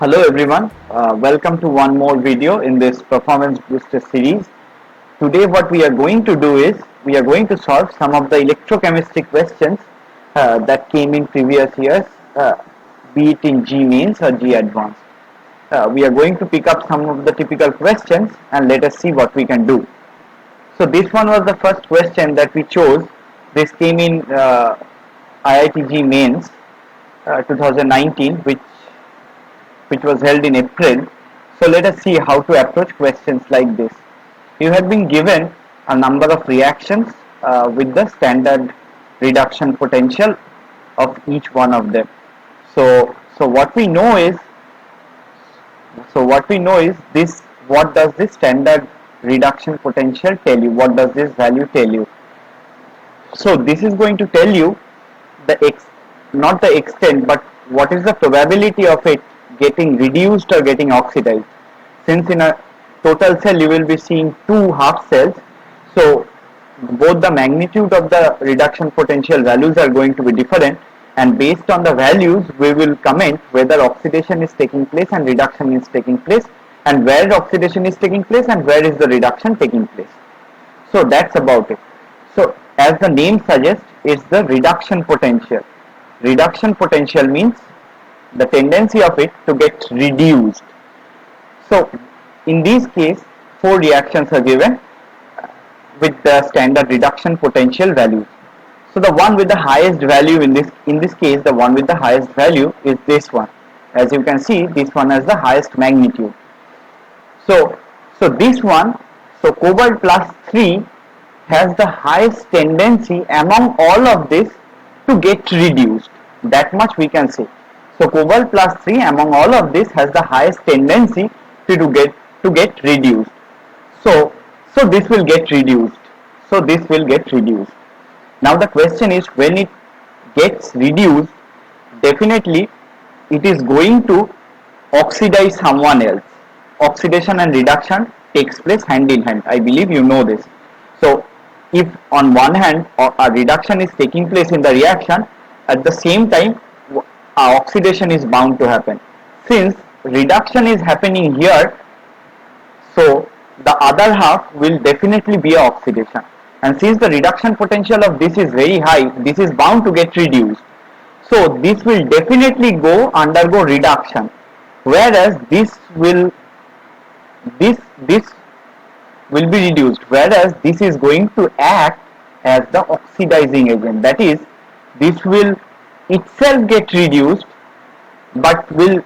Hello everyone, welcome to one more video in this performance booster series. Today what we are going to do is we are going to solve some of the electrochemistry questions that came in previous years, be it in G mains or G advanced. We are going to pick up some of the typical questions and let us see what we can do. So this one was the first question that we chose. This came in IIT G mains 2019, which was held in April. So let us see how to approach questions like this. You have been given a number of reactions with the standard reduction potential of each one of them. So what we know is this. What does this standard reduction potential tell you? What does this value tell you? So this is going to tell you not the extent, but what is the probability of it getting reduced or getting oxidized. Since in a total cell you will be seeing two half cells, so both the magnitude of the reduction potential values are going to be different, and based on the values we will comment whether oxidation is taking place and reduction is taking place, and where oxidation is taking place and where is the reduction taking place. So that's about it. So as the name suggests, it's the reduction potential. Reduction potential means the tendency of it to get reduced. So in this case, four reactions are given with the standard reduction potential values. So the one with the highest value in this case, the one with the highest value is this one. As you can see, this one has the highest magnitude. So this one, so cobalt plus 3 has the highest tendency among all of this to get reduced. That much we can say. So cobalt plus 3 among all of this has the highest tendency to get reduced. So this will get reduced. So this will get reduced. Now the question is, when it gets reduced, definitely it is going to oxidize someone else. Oxidation and reduction takes place hand in hand. I believe you know this. So if on one hand a reduction is taking place in the reaction, at the same time oxidation is bound to happen. Since reduction is happening here, so the other half will definitely be oxidation, and since the reduction potential of this is very high, this is bound to get reduced. So this will definitely undergo reduction, whereas this will be reduced, whereas this is going to act as the oxidizing agent. That is, this will itself get reduced but will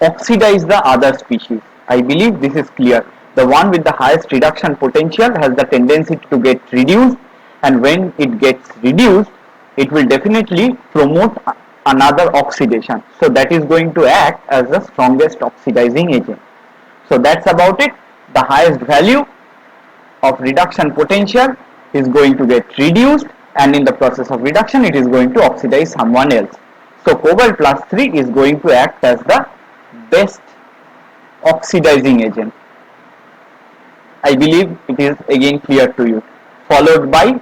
oxidize the other species. I believe this is clear. The one with the highest reduction potential has the tendency to get reduced, and when it gets reduced, it will definitely promote another oxidation. So that is going to act as the strongest oxidizing agent. So that's about it. The highest value of reduction potential is going to get reduced, and in the process of reduction it is going to oxidize someone else. So cobalt plus 3 is going to act as the best oxidizing agent. I believe it is again clear to you. Followed by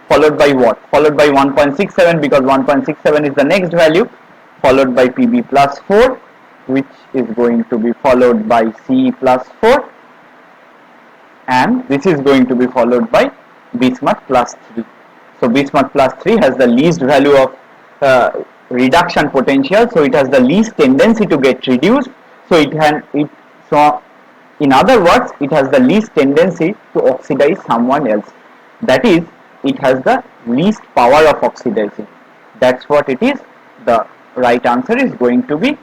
what? Followed by 1.67, because 1.67 is the next value, followed by Pb plus 4, which is going to be followed by Ce plus 4, and this is going to be followed by bismuth plus 3. So bismuth plus 3 has the least value of reduction potential, so it has the least tendency to get reduced. So in other words, it has the least tendency to oxidize someone else. That is, it has the least power of oxidizing. That's what it is. The right answer is going to be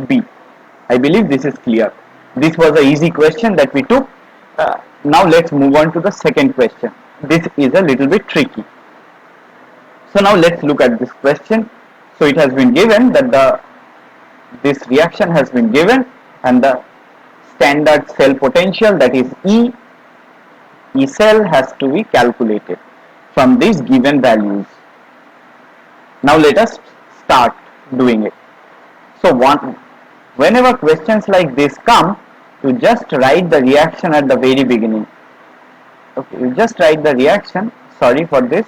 B. I believe this is clear. This was an easy question that we took. Now let's move on to the second question. This is a little bit tricky. So now let's look at this question. So it has been given that this reaction has been given, and the standard cell potential, that is E cell, has to be calculated from these given values. Now let us start doing it. So whenever questions like this come, you just write the reaction at the very beginning. Okay, you just write the reaction. Sorry for this.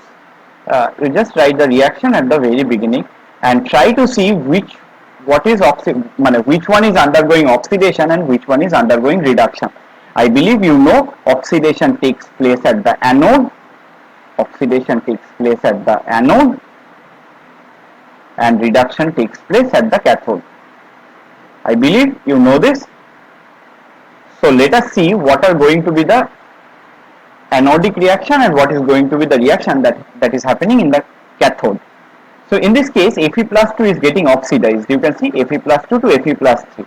You just write the reaction at the very beginning and try to see which what is which one is undergoing oxidation and which one is undergoing reduction. I believe you know oxidation takes place at the anode, oxidation takes place at the anode, and reduction takes place at the cathode. I believe you know this. So let us see what are going to be the anodic reaction and what is going to be the reaction that is happening in the cathode. So in this case, Fe plus 2 is getting oxidized. You can see Fe plus 2 to Fe plus 3.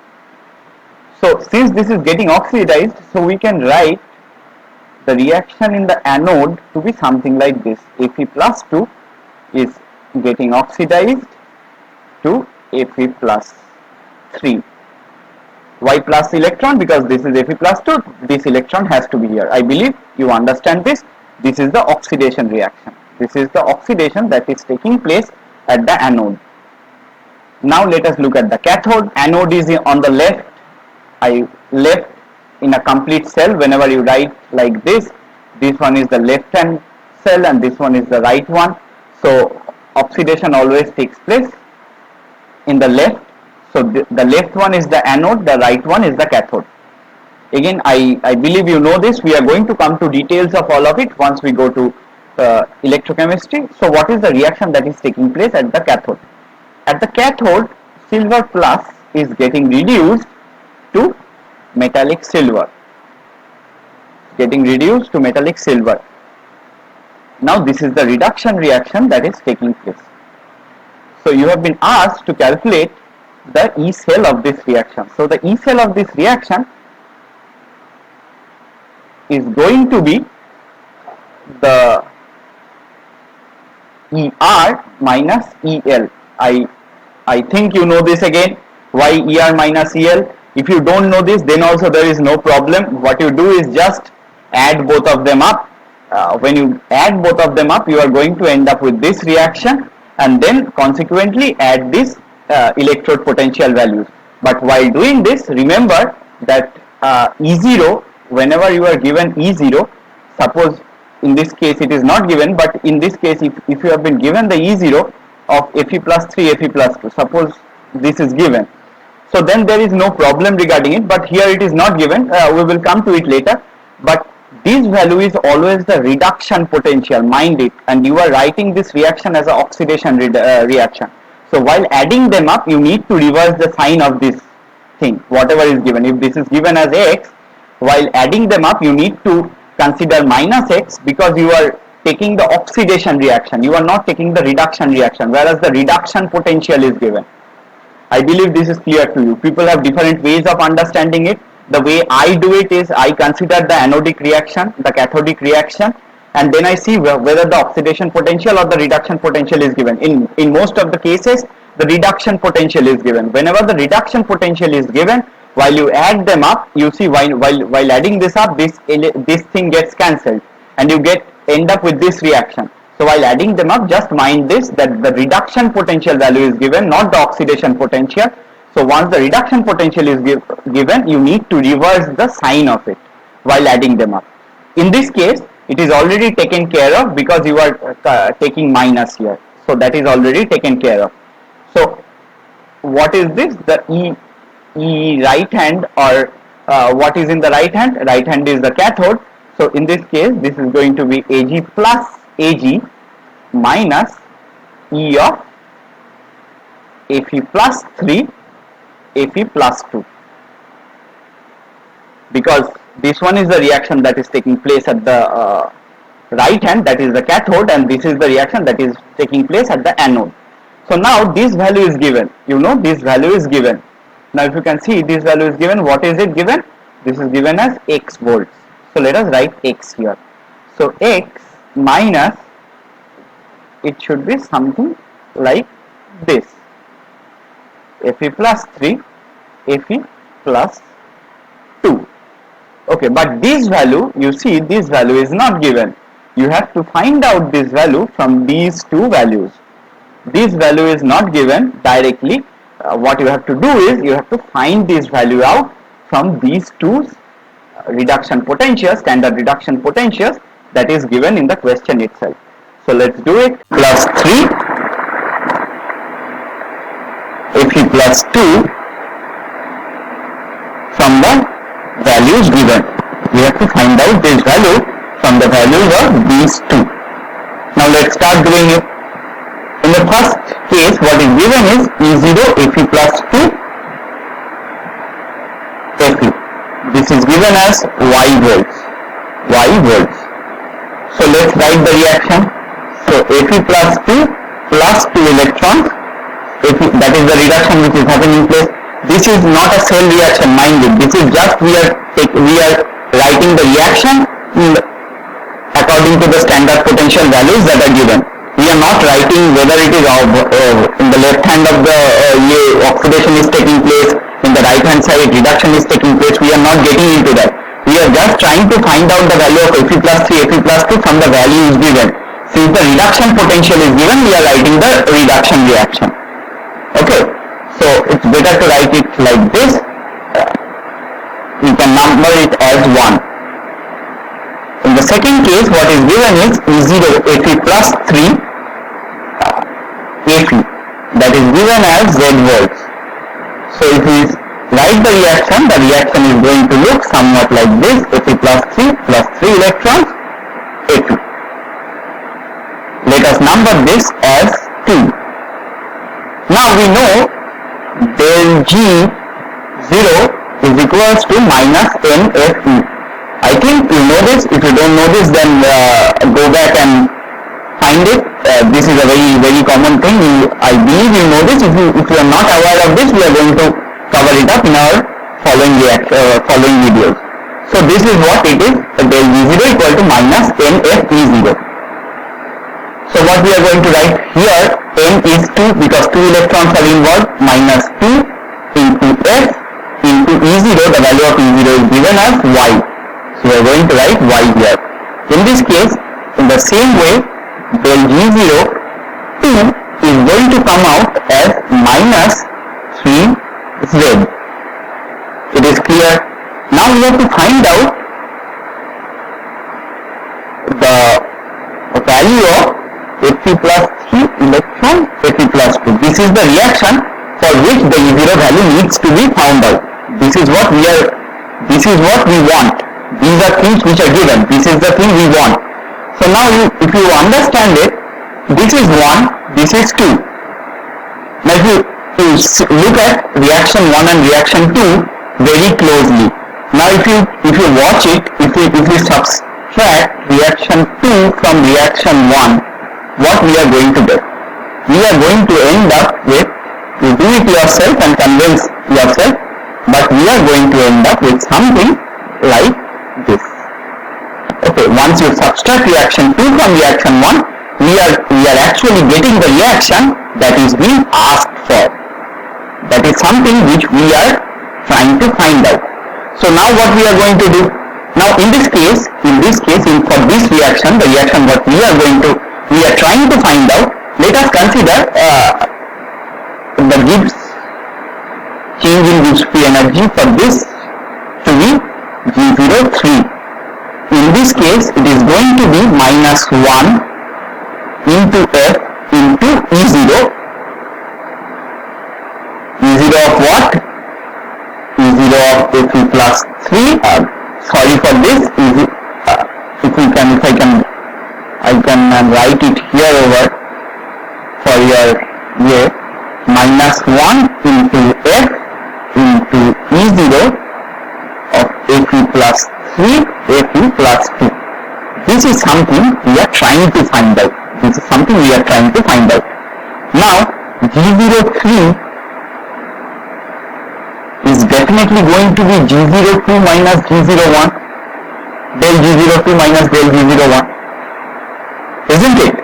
So since this is getting oxidized, so we can write the reaction in the anode to be something like this. Fe plus 2 is getting oxidized to Fe plus 3. Why plus electron? Because this is Fe plus 2, this electron has to be here. I believe you understand this. This is the oxidation reaction. This is the oxidation that is taking place at the anode. Now let us look at the cathode. Anode is on the left. I left in a complete cell. Whenever you write like this one is the left hand cell and this one is the right one. So oxidation always takes place in the left. So the left one is the anode, the right one is the cathode. Again, I believe you know this. We are going to come to details of all of it once we go to electrochemistry. So what is the reaction that is taking place at the cathode? At the cathode, silver plus is getting reduced to metallic silver. Getting reduced to metallic silver. Now this is the reduction reaction that is taking place. So you have been asked to calculate the E cell of this reaction. So the E cell of this reaction is going to be the ER minus EL. I think you know this again. Why ER minus EL? If you don't know this, then also there is no problem. What you do is just add both of them up. When you add both of them up, you are going to end up with this reaction and then consequently add this electrode potential values. But while doing this, remember that E0, whenever you are given E0, suppose in this case it is not given, but in this case if you have been given the E0 of Fe plus 3, Fe plus 2, suppose this is given, so then there is no problem regarding it, but here it is not given. We will come to it later, but this value is always the reduction potential, mind it, and you are writing this reaction as an oxidation reaction. So while adding them up, you need to reverse the sign of this thing, whatever is given. If this is given as x, while adding them up, you need to consider minus x because you are taking the oxidation reaction. You are not taking the reduction reaction, whereas the reduction potential is given. I believe this is clear to you. People have different ways of understanding it. The way I do it is I consider the anodic reaction, the cathodic reaction, and then I see whether the oxidation potential or the reduction potential is given. In most of the cases, the reduction potential is given. Whenever the reduction potential is given, while you add them up, you see while adding this up, this thing gets cancelled, and you end up with this reaction. So while adding them up, just mind this, that the reduction potential value is given, not the oxidation potential. So once the reduction potential is given, you need to reverse the sign of it while adding them up. In this case, it is already taken care of because you are taking minus here. So that is already taken care of. So what is this? The E right hand, or what is in the right hand? Right hand is the cathode. So in this case, this is going to be Ag plus Ag minus E of Fe plus 3, Fe plus 2. Because this one is the reaction that is taking place at the right hand, that is the cathode, and this is the reaction that is taking place at the anode. So now this value is given. You know this value is given. Now if you can see, this value is given. What is it given? This is given as x volts. So let us write x here. So x minus, it should be something like this. Fe plus 3, Fe plus 2. Okay, but this value, you see, this value is not given. You have to find out this value from these two values. This value is not given directly. What you have to do is, you have to find this value out from these two reduction potentials, standard reduction potentials that is given in the question itself. So let's do it. Plus 3 Fe plus 2 from the values given. We have to find out this value from the values of these two. Now let's start doing it. In the first case, what is given is E0 Fe plus 2 Fe. This is given as Y volts. So let's write the reaction. So Fe plus 2 plus 2 electrons, that is the reduction which is happening in place. This is not a cell reaction, mind it. This is just we are writing the reaction according to the standard potential values that are given. We are not writing whether it is in the left hand of the oxidation is taking place, in the right hand side reduction is taking place. We are not getting into that. We are just trying to find out the value of Fe plus 3, Fe plus 2 from the value is given. Since the reduction potential is given, we are writing the reduction reaction. Okay, so it's better to write it like this. We can number it as 1. In the second case, what is given is E0 Fe plus 3 Fe, that is given as Z volts. So if we write the reaction is going to look somewhat like this: Fe plus 3 electrons Fe. Let us number this as 2. Now we know del G0 is equals to minus NFE. I think you know this. If you don't know this, then go back and find it. This is a very common thing. I believe you know this. If you are not aware of this, we are going to cover it up in our following videos. So this is what it is. Del G0 equal to minus NFE0. So what we are going to write here, N is 2 because 2 electrons are involved, minus 2 into F into E0. The value of E0 is given as Y. So we are going to write Y here. In this case, in the same way, del G0 2 is going to come out as minus 3Z. It is clear. Now we have to find out the value of Fe plus 3 electron Fe plus 2. This is the reaction for which the E0 value needs to be found out. This is what we want. These are things which are given. This is the thing we want. So now if you understand it, this is 1, this is 2. Now if you look at reaction 1 and reaction 2 very closely. Now if you watch it, if you subtract reaction 2 from reaction 1, what we are going to get? We are going to end up with, you do it yourself and convince yourself, but we are going to end up with something like this. Okay, once you subtract reaction 2 from reaction 1, we are actually getting the reaction that is being asked for. That is something which we are trying to find out. So now what we are going to do? Now in this case, for this reaction, the reaction what we are trying to find out, let us consider the Gibbs change in Gibbs free energy for this to be G03. In this case, it is going to be minus 1 into F into E0. E0 of what? E0 of Fe plus 3. Sorry for this. I can write it here over for your minus 1 into F into E0 of Fe plus 3 Fe plus 2. This is something we are trying to find out. Now G03 is definitely going to be G02 minus G01, del G02 minus del G01, isn't it?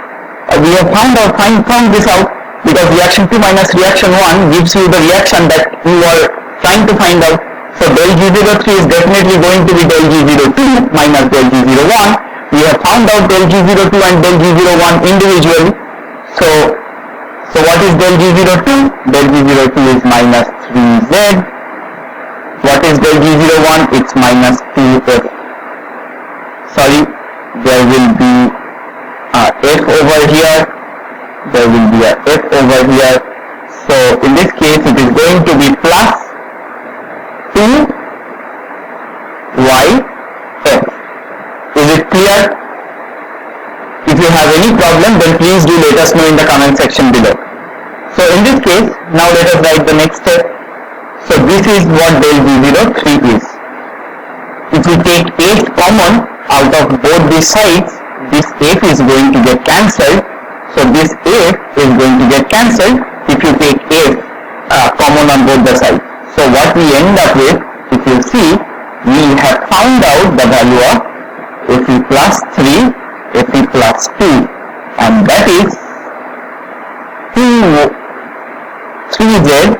We have found this out because reaction 2 minus reaction 1 gives you the reaction that you are trying to find out. So del G03 is definitely going to be del G02 minus del G01. We have found out del G02 and del G01 individually. So what is del G02? Del G02 is minus 3Z. What is del G01? It's minus 2F. Sorry, there will be F over here. There will be a F over here. So in this case, clear? If you have any problem, then please do let us know in the comment section below. So in this case, now let us write the next step. So this is what del V0 3 is. If we take f common out of both these sides, this f is going to get cancelled. So this f is going to get cancelled if you take f common on both the sides. So what we end up with, if you see, we have found out the value of fe plus 3, fe plus 2, and that is 3z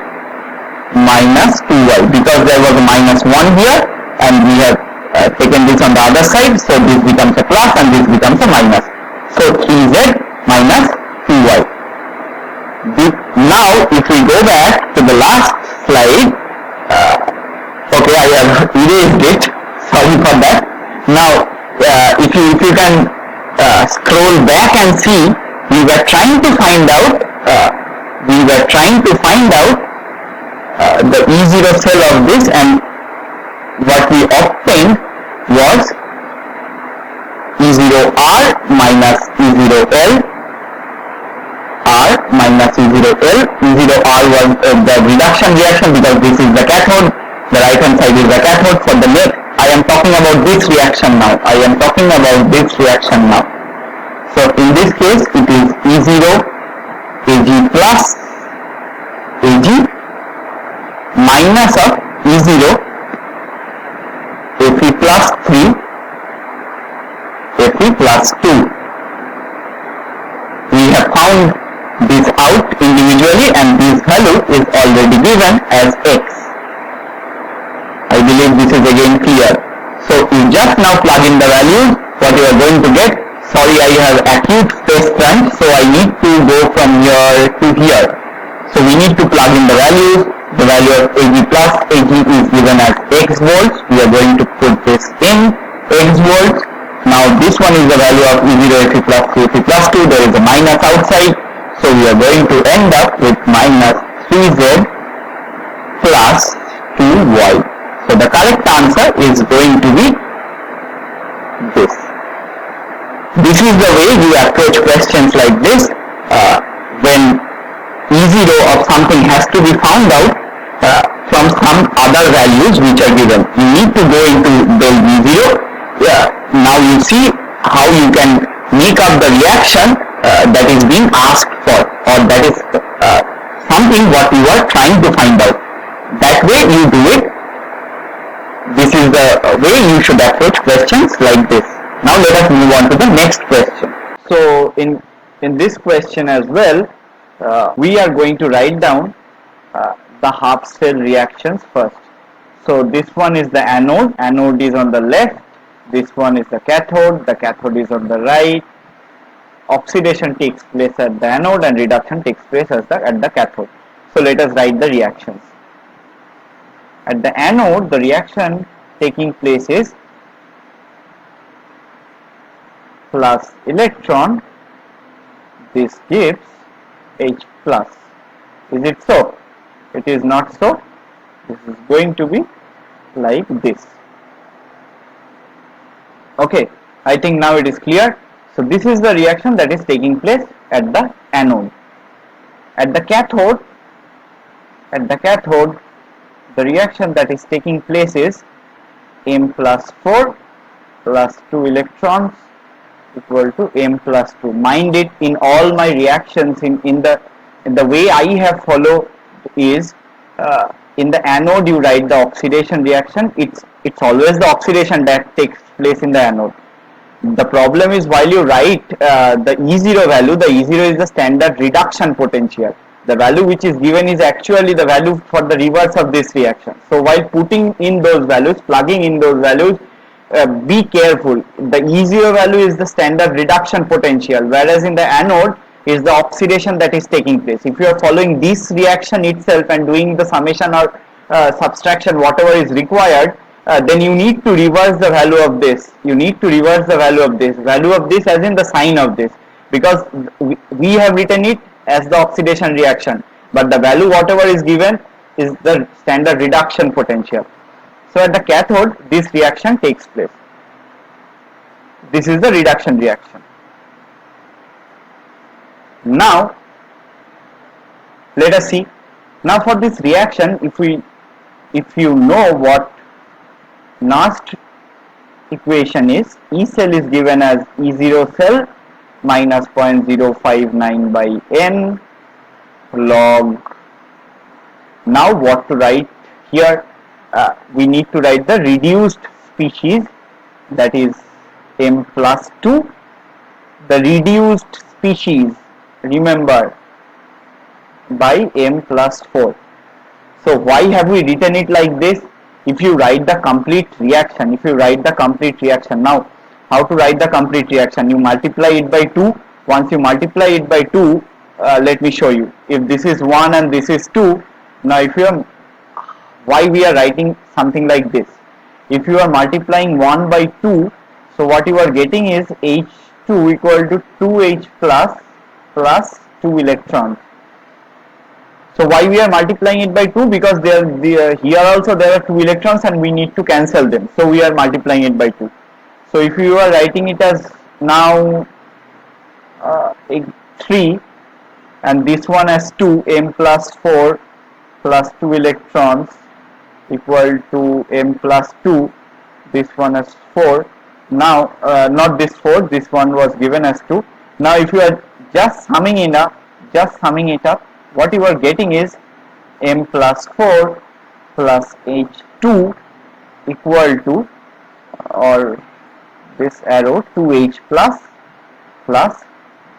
minus 2y, because there was a minus 1 here and we have taken this on the other side, so this becomes a plus and this becomes a minus. So 3z minus 2y. Now if we go back to the last slide, okay, I have erased it, sorry for that. Now if you can scroll back and see, we were trying to find out the E0 cell of this, and what we obtained was E0R minus E0L, R minus E0L. E0R was the reduction reaction, because this is the cathode, the right hand side is the cathode. For the next, I am talking about this reaction now. So in this case, it is E0 Ag plus Ag minus of E0 Fe plus 3 Fe plus 2. We have found this out individually, and this value is already given as x. I believe this is again clear. So you just now plug in the values, what you are going to get. Sorry, I have acute phase crunch, so I need to go from here to here. So we need to plug in the values. The value of Ag plus Ag is given as x volts. We are going to put this in x volts. Now this one is the value of E0 Fe plus 3 Fe plus 2. There is a minus outside. So we are going to end up with minus 3z plus 2y. So the correct answer is going to be this. This is the way we approach questions like this. When E0 of something has to be found out from some other values which are given. You need to go into del V0. Now you see how you can make up the reaction that is being asked for, or that is something what you are trying to find out. That way you do it. This is the way you should approach questions like this. Now let us move on to the next question. So in this question as well, we are going to write down the half cell reactions first. So this one is the anode is on the left, this one is the cathode is on the right. Oxidation takes place at the anode and reduction takes place at the cathode. So let us write the reactions. At the anode, the reaction taking place is plus electron, this gives H plus. Is it so? It is not so. This is going to be like this. Okay, I think now it is clear. So this is the reaction that is taking place at the anode. At the cathode, the reaction that is taking place is M plus 4 plus 2 electrons equal to M plus 2. Mind it, in all my reactions, in the way I have followed is in the anode you write the oxidation reaction. It's always the oxidation that takes place in the anode. The problem is, while you write the E0 value, the E0 is the standard reduction potential. The value which is given is actually the value for the reverse of this reaction. So while putting in those values, plugging in those values, be careful. The E0 value is the standard reduction potential, whereas in the anode is the oxidation that is taking place. If you are following this reaction itself and doing the summation or subtraction, whatever is required, then you need to reverse the value of this. You need to reverse the value of this. Value of this as in the sign of this, because we have written it as the oxidation reaction, but the value whatever is given is the standard reduction potential. So at the cathode, this reaction takes place. This is the reduction reaction. Now let us see. Now for this reaction, if you know what Nast equation is, E cell is given as E0 cell minus 0.059 by n log. Now what to write here? We need to write the reduced species, that is m plus 2. The reduced species, remember, by m plus 4. So why have we written it like this? If you write the complete reaction, now how to write the complete reaction? You multiply it by 2. Once you multiply it by 2, let me show you. If this is 1 and this is 2, now if you are, why we are writing something like this? If you are multiplying 1 by 2, so what you are getting is H2 equal to 2H plus 2 electrons. So why we are multiplying it by 2? Because here also there are 2 electrons and we need to cancel them. So we are multiplying it by 2. So if you are writing it as now 3 and this one as 2, m plus 4 plus 2 electrons equal to m plus 2, this one as 4. Now not this 4, this one was given as 2. Now if you are just summing it up, what you are getting is m plus 4 plus H2 equal to, or this arrow, 2H plus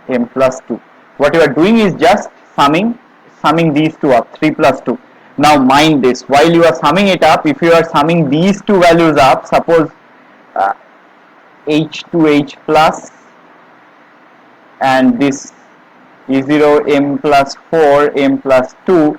m plus 2. What you are doing is just summing these two up, 3 plus 2. Now mind this, while you are summing it up, if you are summing these two values up, suppose H2H plus and this E0 m plus 4 m plus 2,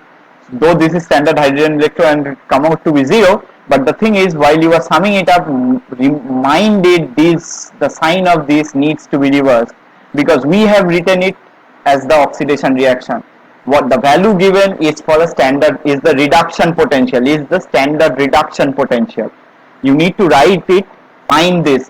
though this is standard hydrogen electron and come out to be 0, but the thing is, while you are summing it up, mind it, the sign of this needs to be reversed, because we have written it as the oxidation reaction. What the value given is for a standard is the reduction potential, is the standard reduction potential. You need to write it, mind this,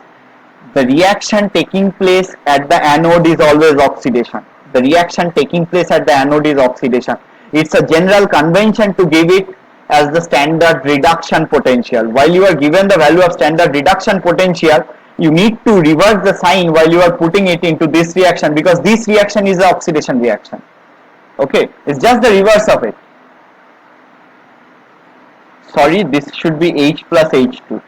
the reaction taking place at the anode is always oxidation. The reaction taking place at the anode is oxidation. It's a general convention to give it as the standard reduction potential. While you are given the value of standard reduction potential, you need to reverse the sign while you are putting it into this reaction, because this reaction is the oxidation reaction. Okay, it's just the reverse of it. Sorry, this should be H plus H2.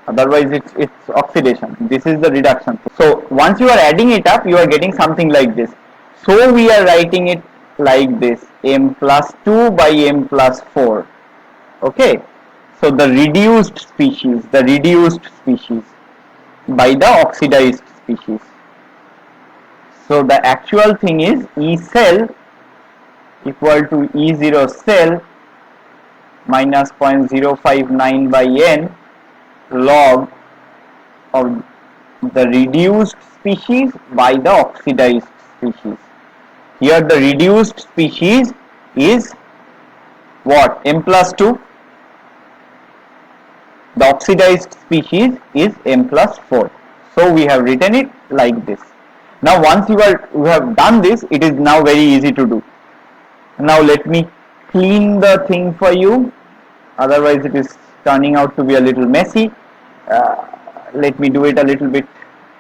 Otherwise it's oxidation. This is the reduction. So once you are adding it up, you are getting something like this. So we are writing it like this, m plus 2 by m plus 4. Okay, so the reduced species by the oxidized species. So the actual thing is E cell equal to E0 cell minus 0.059 by n log of the reduced species by the oxidized species. Here the reduced species is what? M plus 2. The oxidized species is m plus 4. So we have written it like this. Now once you have done this, it is now very easy to do. Now let me clean the thing for you, otherwise it is turning out to be a little messy. Let me do it a little bit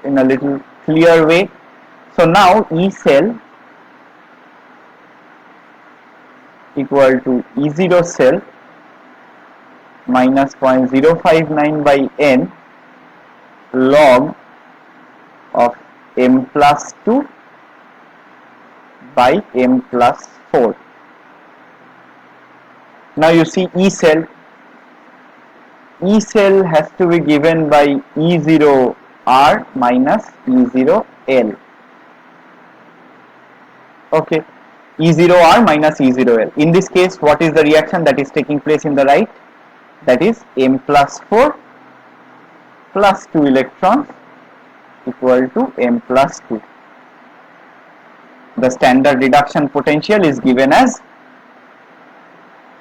in a little clear way. So now E cell equal to E0 cell minus 0.059 by n log of m plus 2 by m plus 4. Now you see E cell has to be given by E0R minus E0L. Okay, E0R minus E0L. In this case, what is the reaction that is taking place in the right? That is m plus 4 plus 2 electrons equal to m plus 2. The standard reduction potential is given as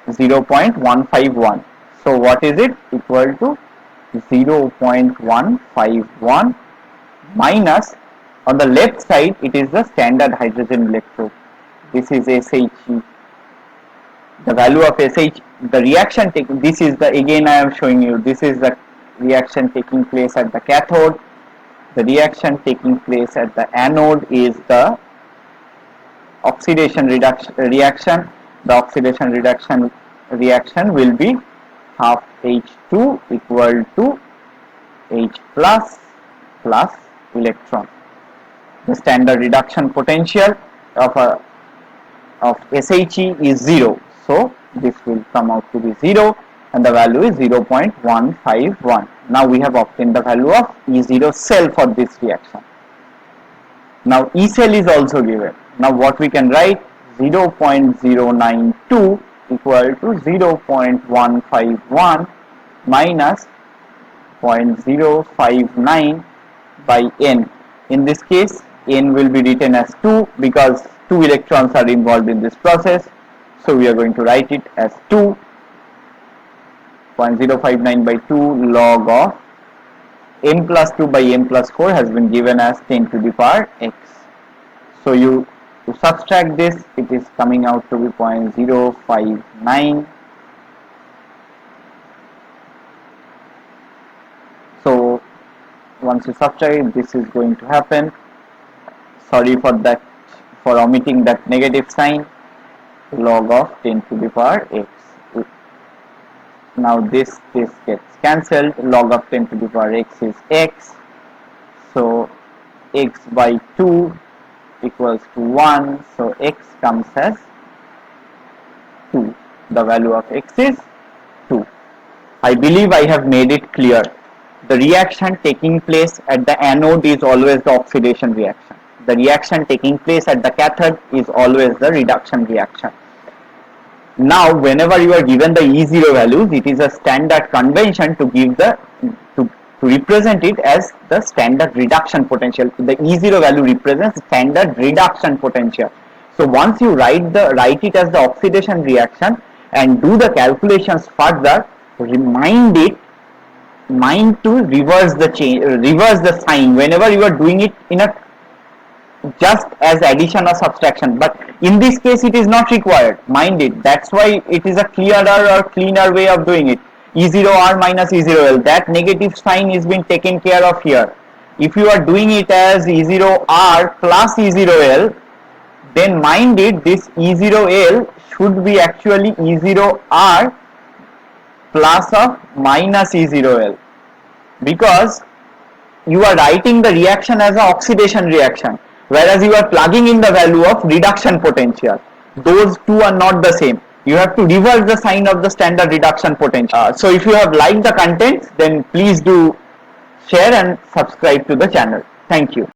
0.151. So what is it? Equal to 0.151 minus on the left side it is the standard hydrogen electrode. This is SHE. The value of SH, the reaction taking, this is the, again I am showing you, this is the reaction taking place at the cathode. The reaction taking place at the anode is the oxidation reaction. The oxidation reaction will be half H2 equal to H plus electron. The standard reduction potential of SHE is 0. So this will come out to be 0 and the value is 0.151. Now we have obtained the value of E0 cell for this reaction. Now E cell is also given. Now what we can write, 0.092 equal to 0.151 minus 0.059 by N. In this case N will be written as 2 because 2 electrons are involved in this process. So we are going to write it as 2. 0.059 by 2 log of N plus 2 by N plus 4 has been given as 10 to the power x. So to subtract this, it is coming out to be 0.059. So once you subtract, this is going to happen. Sorry for that, for omitting that negative sign. Log of 10 to the power x. Now this gets cancelled. Log of 10 to the power x is x. So x by 2 equals to 1. So x comes as 2. The value of x is 2. I believe I have made it clear. The reaction taking place at the anode is always the oxidation reaction. The reaction taking place at the cathode is always the reduction reaction. Now whenever you are given the E0 values, it is a standard convention to give the to represent it as the standard reduction potential. The E0 value represents standard reduction potential. So once you write it as the oxidation reaction and do the calculations further, mind to reverse the sign whenever you are doing it in a just as addition or subtraction, but in this case it is not required. Mind it, that's why it is a clearer or cleaner way of doing it. E0R minus E0L, that negative sign is being taken care of here. If you are doing it as E0R plus E0L, then mind it, this E0L should be actually E0R plus of minus E0L, because you are writing the reaction as an oxidation reaction, whereas you are plugging in the value of reduction potential. Those two are not the same. You have to reverse the sign of the standard reduction potential. So if you have liked the content, then please do share and subscribe to the channel. Thank you.